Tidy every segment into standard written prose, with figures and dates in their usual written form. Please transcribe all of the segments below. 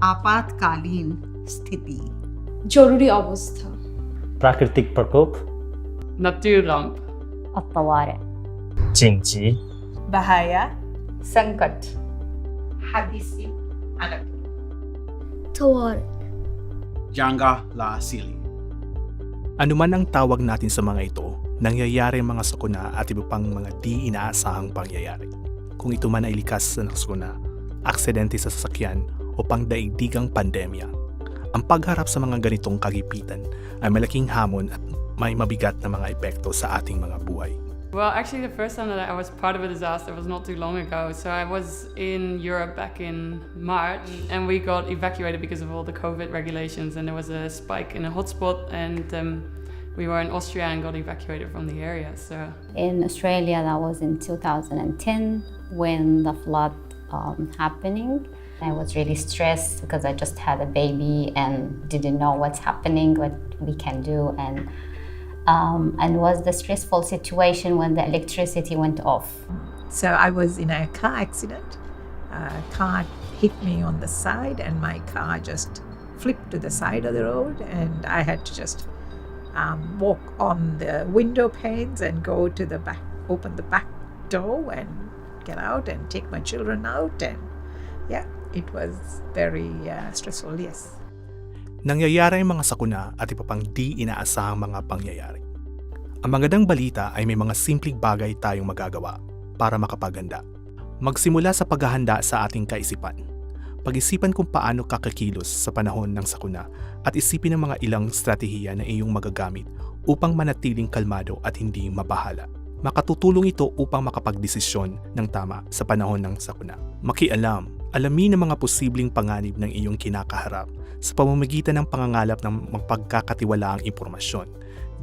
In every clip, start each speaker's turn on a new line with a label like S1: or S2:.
S1: आपातकालीन स्थिति,
S2: জরুরি অবস্থা,
S3: प्राकृतिक प्रकोप,
S4: Natuurramp,
S5: الطوارئ
S3: चिंची,
S1: bahaya,
S6: संकट,
S1: hadisi alam,
S2: طوارئ.
S7: Janga la Sili.
S8: Ano man ang tawag natin sa mga ito, nangyayari mga sakuna at iba pang mga di inaasahang pangyayari. Kung ito man ay likas na sakuna, aksidente sa sasakyan o pangdaigdigang pandemya, ang pagharap sa mga ganitong kagipitan ay malaking hamon at may mabigat na mga epekto sa ating mga buhay.
S4: Well, actually, the first time that I was part of a disaster was not too long ago. So I was in Europe back in March, and we got evacuated because of all the COVID regulations, and there was a spike in a hotspot, and we were in Austria and got evacuated from the area. So
S5: in Australia. That was in 2010 when the flood happening. I was really stressed because I just had a baby and didn't know what's happening, what we can do, and was the stressful situation when the electricity went off.
S6: So I was in a car accident. A car hit me on the side and my car just flipped to the side of the road, and I had to just walk on the window panes and go to the back, open the back door and get out and take my children out, and yeah, it was very stressful, yes.
S8: Nangyayari ang mga sakuna at iba pang di inaasahang mga pangyayari. Ang magandang balita ay may mga simpleng bagay tayong magagawa para makapaghanda. Magsimula sa paghahanda sa ating kaisipan. Pag-isipan kung paano kakakilos sa panahon ng sakuna at isipin ang mga ilang strategiya na iyong magagamit upang manatiling kalmado at hindi mabahala. Makatutulong ito upang makapagdesisyon ng tama sa panahon ng sakuna. Makialam, alamin ang mga posibleng panganib ng iyong kinakaharap sa pamamagitan ng pangangalap ng magpagkakatiwalaang impormasyon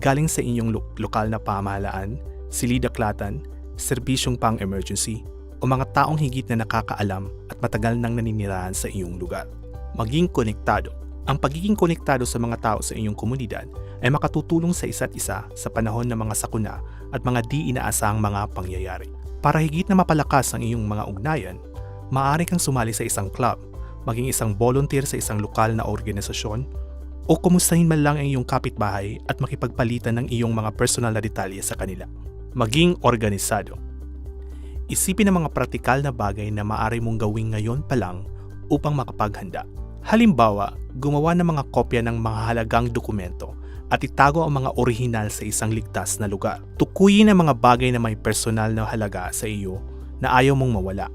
S8: galing sa inyong lokal na pamahalaan, silid-aklatan, serbisyong pang-emergency, o mga taong higit na nakakaalam at matagal nang naninirahan sa iyong lugar. Maging konektado. Ang pagiging konektado sa mga tao sa inyong komunidad ay makatutulong sa isa't isa sa panahon ng mga sakuna at mga di inaasahang mga pangyayari. Para higit na mapalakas ang iyong mga ugnayan, maaari kang sumali sa isang club, maging isang volunteer sa isang lokal na organisasyon, o kumustahin man lang ang iyong kapitbahay at makipagpalitan ng iyong mga personal na detalye sa kanila. Maging organisado. Isipin ang mga praktikal na bagay na maaari mong gawin ngayon pa lang upang makapaghanda. Halimbawa, gumawa ng mga kopya ng mga halagang dokumento at itago ang mga orihinal sa isang ligtas na lugar. Tukuyin ang mga bagay na may personal na halaga sa iyo na ayaw mong mawala.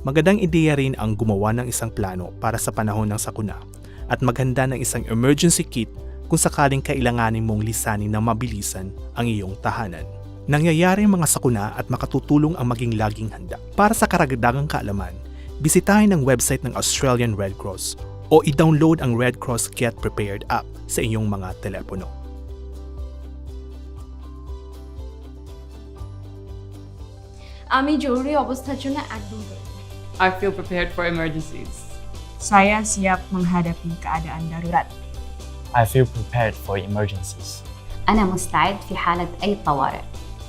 S8: Magandang ideya rin ang gumawa ng isang plano para sa panahon ng sakuna at maghanda ng isang emergency kit kung sakaling kailanganin mong lisanin ng mabilisan ang iyong tahanan. Nangyayari ang mga sakuna at makatutulong ang maging laging handa. Para sa karagdagang kaalaman, bisitahin ang website ng Australian Red Cross o i-download ang Red Cross Get Prepared app sa inyong mga telepono.
S2: আমি জরুরি অবস্থার জন্য একদম ready.
S4: I feel prepared for emergencies.
S9: Saya siap menghadapi keadaan darurat.
S3: I feel prepared for emergencies.
S5: أنا مستعد في حالة أي طوارئ.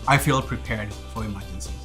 S7: I feel prepared for emergencies.